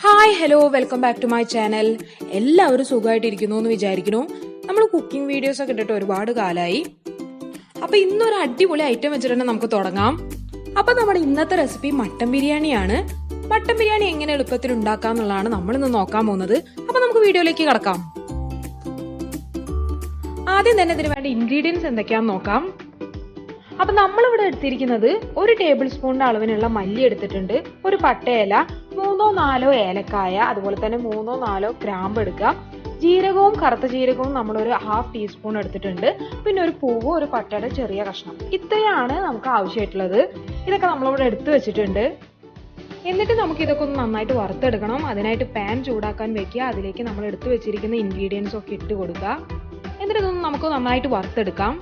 Hi hello welcome back to my channel. എല്ലാവരും സുഖമായിട്ടിരിക്കുന്നു എന്ന് വിചാരിക്കുന്നു. നമ്മൾ കുക്കിംഗ് വീഡിയോസ് ഒക്കെ ഇട്ടിട്ട് ഒരുപാട് കാലമായി. അപ്പൊ ഇന്നൊരു അടിപൊളി ഐറ്റം വെച്ചിട്ട് തന്നെ നമുക്ക് തുടങ്ങാം. അപ്പൊ നമ്മുടെ ഇന്നത്തെ റെസിപ്പി മട്ടൻ ബിരിയാണിയാണ്. മട്ടൻ ബിരിയാണി എങ്ങനെ എളുപ്പത്തിൽ ഉണ്ടാക്കാം എന്നുള്ളതാണ് നമ്മൾ ഇന്ന് നോക്കാൻ പോകുന്നത്. അപ്പൊ നമുക്ക് വീഡിയോയിലേക്ക് കടക്കാം. ആദ്യം തന്നെ ഇതിന് വേണ്ട ഇൻഗ്രീഡിയൻസ് എന്തൊക്കെയാന്ന് നോക്കാം. അപ്പൊ നമ്മളിവിടെ എടുത്തിരിക്കുന്നത് 1 ടേബിൾ സ്പൂണിന്റെ അളവിനുള്ള മല്ലി എടുത്തിട്ടുണ്ട്, ഒരു പട്ടയില, 3-4 ഏലക്കായ, അതുപോലെ തന്നെ 3-4 ഗ്രാമ്പ് എടുക്കുക. ജീരകവും കറുത്ത ജീരകവും നമ്മളൊരു 1/2 ടീസ്പൂൺ എടുത്തിട്ടുണ്ട്. പിന്നെ ഒരു പൂവ്, ഒരു പട്ടയുടെ ചെറിയ കഷ്ണം. ഇത്രയാണ് നമുക്ക് ആവശ്യമായിട്ടുള്ളത്. ഇതൊക്കെ നമ്മളിവിടെ എടുത്തു വെച്ചിട്ടുണ്ട്. എന്നിട്ട് നമുക്ക് ഇതൊക്കെ ഒന്ന് നന്നായിട്ട് വറുത്തെടുക്കണം. അതിനായിട്ട് പാൻ ചൂടാക്കാൻ വെക്കുക. അതിലേക്ക് നമ്മൾ എടുത്തു വെച്ചിരിക്കുന്ന ഇൻഗ്രീഡിയൻസ് ഒക്കെ ഇട്ട് കൊടുക്കുക. എന്നിട്ട് ഇതൊന്ന് നമുക്ക് നന്നായിട്ട് വറുത്തെടുക്കാം.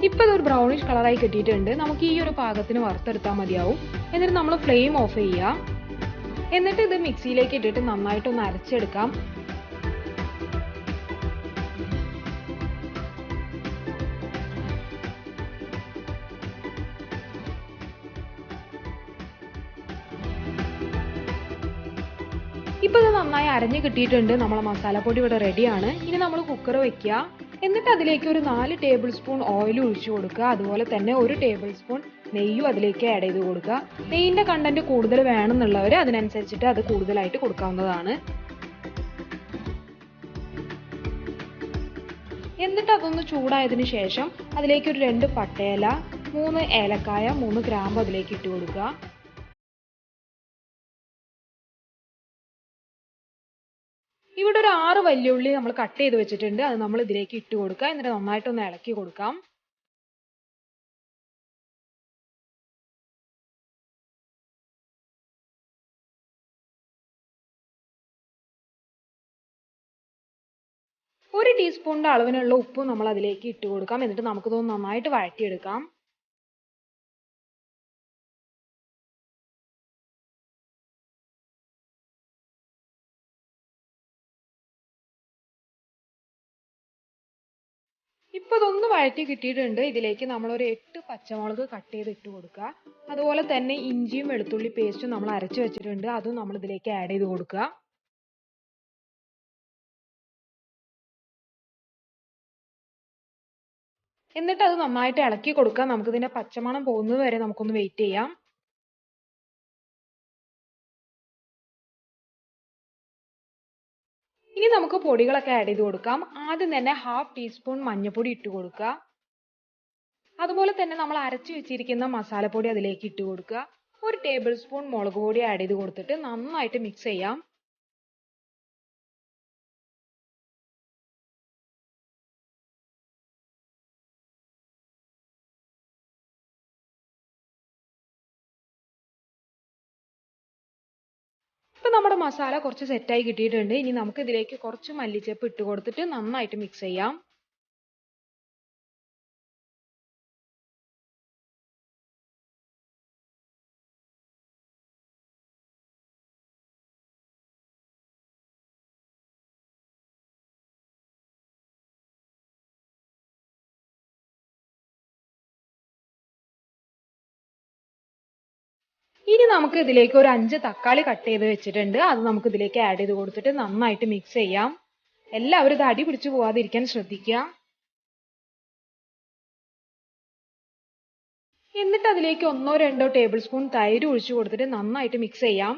ഇപ്പൊ ഇതൊരു ബ്രൗണിഷ് കളറായി കിട്ടിയിട്ടുണ്ട്. നമുക്ക് ഈ ഒരു പാകത്തിന് വറുത്തെടുത്താൽ മതിയാവും. എന്നിട്ട് നമ്മൾ ഫ്ലെയിം ഓഫ് ചെയ്യുക. എന്നിട്ട് ഇത് മിക്സിയിലേക്ക് ഇട്ടിട്ട് നന്നായിട്ടൊന്ന് അരച്ചെടുക്കാം. ഇപ്പൊ ഇത് നന്നായി അരഞ്ഞു കിട്ടിയിട്ടുണ്ട്. നമ്മളെ മസാലപ്പൊടി ഇവിടെ റെഡിയാണ്. ഇനി നമ്മൾ കുക്കർ വെക്കുക. എന്നിട്ട് അതിലേക്ക് ഒരു 4 ടേബിൾ സ്പൂൺ ഓയിൽ ഒഴിച്ചു കൊടുക്കുക. അതുപോലെ തന്നെ 1 ടേബിൾ സ്പൂൺ നെയ്യും അതിലേക്ക് ആഡ് ചെയ്ത് കൊടുക്കുക. നെയ്യിന്റെ കണ്ടന്റ് കൂടുതൽ വേണമെന്നുള്ളവർ അതിനനുസരിച്ചിട്ട് അത് കൂടുതലായിട്ട് കൊടുക്കാവുന്നതാണ്. എന്നിട്ട് അതൊന്ന് ചൂടായതിനു ശേഷം അതിലേക്ക് ഒരു 2 പട്ടയില, 3 ഏലക്കായ, 3 ഗ്രാമ്പ് അതിലേക്ക് ഇട്ട് കൊടുക്കുക. ഇവിടെ ഒരു 6 വല്യുള്ളി നമ്മൾ കട്ട് ചെയ്ത് വെച്ചിട്ടുണ്ട്. അത് നമ്മൾ ഇതിലേക്ക് ഇട്ട് കൊടുക്കുക. എന്നിട്ട് നന്നായിട്ടൊന്ന് ഇളക്കി കൊടുക്കാം. ഒരു ടീസ്പൂണിന്റെ അളവിനുള്ള ഉപ്പ് നമ്മൾ അതിലേക്ക് ഇട്ട് കൊടുക്കാം. എന്നിട്ട് നമുക്കിതൊന്ന് നന്നായിട്ട് വഴറ്റിയെടുക്കാം. ഇപ്പൊ ഇതൊന്ന് വഴറ്റി കിട്ടിയിട്ടുണ്ട്. ഇതിലേക്ക് നമ്മൾ ഒരു 8 പച്ചമുളക് കട്ട് ചെയ്ത് ഇട്ട് കൊടുക്കുക. അതുപോലെ തന്നെ ഇഞ്ചിയും വെളുത്തുള്ളി പേസ്റ്റും നമ്മൾ അരച്ചു വെച്ചിട്ടുണ്ട്. അതും നമ്മൾ ഇതിലേക്ക് ആഡ് ചെയ്ത് കൊടുക്കുക. എന്നിട്ട് അത് നന്നായിട്ട് ഇളക്കി കൊടുക്കുക. നമുക്ക് ഇതിന്റെ പച്ചമണം പോകുന്നത് വരെ നമുക്കൊന്ന് വെയിറ്റ് ചെയ്യാം. ഇനി നമുക്ക് പൊടികളൊക്കെ ആഡ് ചെയ്ത് കൊടുക്കാം. ആദ്യം തന്നെ 1/2 ടീസ്പൂൺ മഞ്ഞൾപ്പൊടി ഇട്ട് കൊടുക്കുക. അതുപോലെ തന്നെ നമ്മൾ അരച്ചു വെച്ചിരിക്കുന്ന മസാലപ്പൊടി അതിലേക്ക് ഇട്ട് കൊടുക്കുക. 1 ടേബിൾ സ്പൂൺ മുളക് പൊടി ആഡ് ചെയ്ത് കൊടുത്തിട്ട് നന്നായിട്ട് മിക്സ് ചെയ്യാം. ഇപ്പൊ നമ്മുടെ മസാല കുറച്ച് സെറ്റായി കിട്ടിയിട്ടുണ്ട്. ഇനി നമുക്ക് ഇതിലേക്ക് കുറച്ച് മല്ലിച്ചപ്പ് ഇട്ട് കൊടുത്തിട്ട് നന്നായിട്ട് മിക്സ് ചെയ്യാം. ഇനി നമുക്ക് ഇതിലേക്ക് ഒരു 5 തക്കാളി കട്ട് ചെയ്ത് വെച്ചിട്ടുണ്ട്. അത് നമുക്ക് ഇതിലേക്ക് ആഡ് ചെയ്ത് കൊടുത്തിട്ട് നന്നായിട്ട് മിക്സ് ചെയ്യാം. എല്ലാവരും ഇത് അടി പിടിച്ചു പോവാതിരിക്കാൻ ശ്രദ്ധിക്കുക. എന്നിട്ട് അതിലേക്ക് 1-2 ടേബിൾ സ്പൂൺ തൈര് ഒഴിച്ചു കൊടുത്തിട്ട് നന്നായിട്ട് മിക്സ് ചെയ്യാം.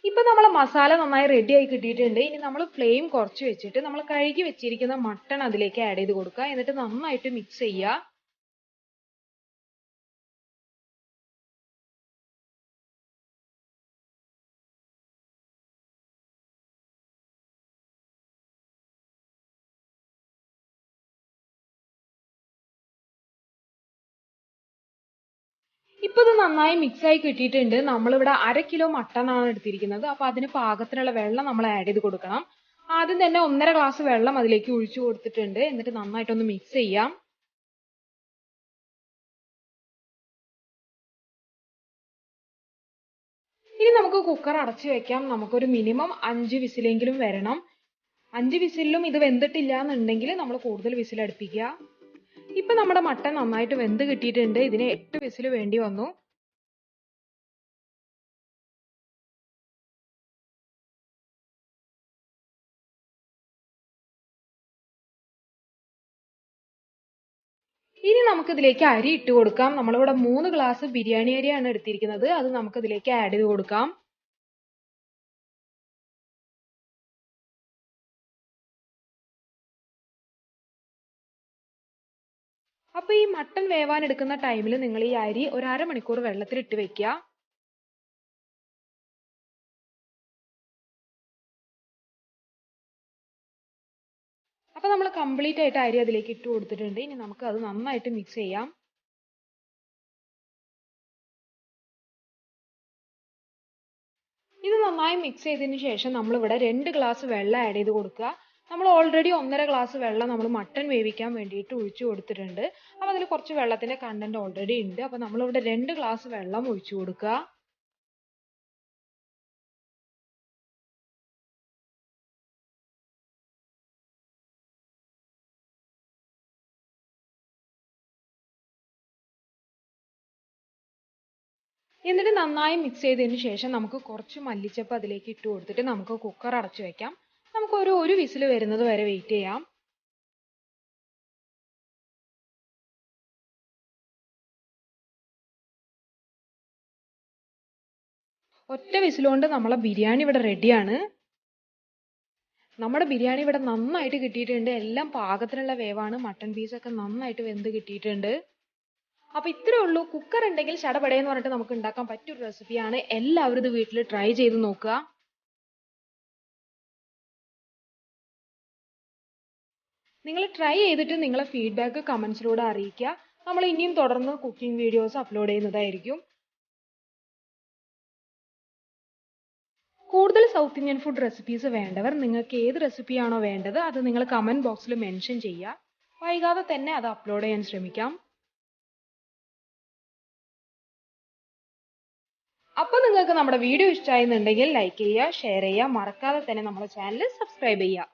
ഇപ്പൊ നമ്മളെ മസാല നന്നായി റെഡി ആയി കിട്ടിയിട്ടുണ്ട്. ഇനി നമ്മൾ ഫ്ലെയിം കുറച്ച് വെച്ചിട്ട് നമ്മൾ കഴുകി വെച്ചിരിക്കുന്ന മട്ടൺ അതിലേക്ക് ആഡ് ചെയ്ത് കൊടുക്കുക. എന്നിട്ട് നന്നായിട്ട് മിക്സ് ചെയ്യുക. ഇപ്പൊ ഇത് നന്നായി മിക്സ് ആയി കിട്ടിയിട്ടുണ്ട്. നമ്മളിവിടെ 1/2 കിലോ മട്ടൺ ആണ് എടുത്തിരിക്കുന്നത്. അപ്പൊ അതിന് പാകത്തിനുള്ള വെള്ളം നമ്മൾ ആഡ് ചെയ്ത് കൊടുക്കണം. ആദ്യം തന്നെ 1.5 ഗ്ലാസ് വെള്ളം അതിലേക്ക് ഒഴിച്ചു കൊടുത്തിട്ടുണ്ട്. എന്നിട്ട് നന്നായിട്ടൊന്ന് മിക്സ് ചെയ്യാം. നമുക്ക് കുക്കർ അടച്ചു വെക്കാം. നമുക്കൊരു മിനിമം 5 വിസിലെങ്കിലും വരണം. 5 വിസിലും ഇത് വെന്തിട്ടില്ല എന്നുണ്ടെങ്കിൽ നമ്മൾ കൂടുതൽ വിസിൽ അടുപ്പിക്കുക. ഇപ്പൊ നമ്മുടെ മട്ടൻ നന്നായിട്ട് വെന്ത് കിട്ടിയിട്ടുണ്ട്. ഇതിന് 8 വിസിൽ വേണ്ടി വന്നു. ഇനി നമുക്ക് ഇതിലേക്ക് അരി ഇട്ട് കൊടുക്കാം. നമ്മളിവിടെ 3 ഗ്ലാസ് ബിരിയാണി അരിയാണ് എടുത്തിരിക്കുന്നത്. അത് നമുക്ക് ഇതിലേക്ക് ആഡ് ചെയ്ത് കൊടുക്കാം. അപ്പൊ ഈ മട്ടൻ വേവാൻ എടുക്കുന്ന ടൈമിൽ നിങ്ങൾ ഈ അരി ഒരു അരമണിക്കൂർ വെള്ളത്തിൽ ഇട്ട് വെക്കുക. അപ്പൊ നമ്മൾ കംപ്ലീറ്റ് ആയിട്ട് അരി അതിലേക്ക് ഇട്ട് കൊടുത്തിട്ടുണ്ട്. ഇനി നമുക്ക് അത് നന്നായിട്ട് മിക്സ് ചെയ്യാം. ഇത് നന്നായി മിക്സ് ചെയ്തതിന് ശേഷം നമ്മൾ ഇവിടെ 2 ഗ്ലാസ് വെള്ളം ആഡ് ചെയ്ത് കൊടുക്കുക. നമ്മൾ ഓൾറെഡി 1.5 ഗ്ലാസ് വെള്ളം നമ്മൾ മട്ടൻ വേവിക്കാൻ വേണ്ടിയിട്ട് ഒഴിച്ചു കൊടുത്തിട്ടുണ്ട്. അപ്പോൾ അതിൽ കുറച്ച് വെള്ളത്തിന്റെ കണ്ടന്റ് ഓൾറെഡി ഉണ്ട്. അപ്പോൾ നമ്മൾ ഇവിടെ 2 ഗ്ലാസ് വെള്ളം ഒഴിച്ചു കൊടുക്കുക. എന്നിട്ട് നന്നായി മിക്സ് ചെയ്തതിന് ശേഷം നമുക്ക് കുറച്ച് മല്ലിച്ചപ്പ് അതിലേക്ക് ഇട്ട് കൊടുത്തിട്ട് നമുക്ക് കുക്കർ അടച്ചു വെക്കാം. നമുക്ക് ഒരു വിസിൽ വരുന്നത് വരെ വെയിറ്റ് ചെയ്യാം. ഒറ്റ വിസിലുകൊണ്ട് നമ്മളെ ബിരിയാണി ഇവിടെ റെഡിയാണ്. നമ്മുടെ ബിരിയാണി ഇവിടെ നന്നായിട്ട് കിട്ടിയിട്ടുണ്ട്. എല്ലാം പാകത്തിനുള്ള വേവാണ്. മട്ടൻ പീസൊക്കെ നന്നായിട്ട് വെന്ത് കിട്ടിയിട്ടുണ്ട്. അപ്പൊ ഇത്രേ ഉള്ളൂ. കുക്കർ ഉണ്ടെങ്കിൽ ചടപടയെന്ന് പറഞ്ഞിട്ട് നമുക്ക് ഉണ്ടാക്കാൻ പറ്റിയൊരു റെസിപ്പിയാണ്. എല്ലാവരും ഇത് വീട്ടിൽ ട്രൈ ചെയ്ത് നോക്കുക. നിങ്ങൾ ട്രൈ ചെയ്തിട്ട് നിങ്ങളെ ഫീഡ്ബാക്ക് കമന്റ്സിലൂടെ അറിയിക്കുക. നമ്മൾ ഇനിയും തുടർന്ന് കുക്കിംഗ് വീഡിയോസ് അപ്ലോഡ് ചെയ്യുന്നതായിരിക്കും. കൂടുതൽ സൗത്ത് ഇന്ത്യൻ ഫുഡ് റെസിപ്പീസ് വേണ്ടവർ നിങ്ങൾക്ക് ഏത് റെസിപ്പിയാണോ വേണ്ടത് അത് നിങ്ങൾ കമന്റ് ബോക്സിൽ മെൻഷൻ ചെയ്യുക. വൈകാതെ തന്നെ അത് അപ്ലോഡ് ചെയ്യാൻ ശ്രമിക്കാം. അപ്പോൾ നിങ്ങൾക്ക് നമ്മുടെ വീഡിയോ ഇഷ്ടമായെന്നുണ്ടെങ്കിൽ ലൈക്ക് ചെയ്യുക, ഷെയർ ചെയ്യുക, മറക്കാതെ തന്നെ നമ്മുടെ ചാനൽ സബ്സ്ക്രൈബ് ചെയ്യുക.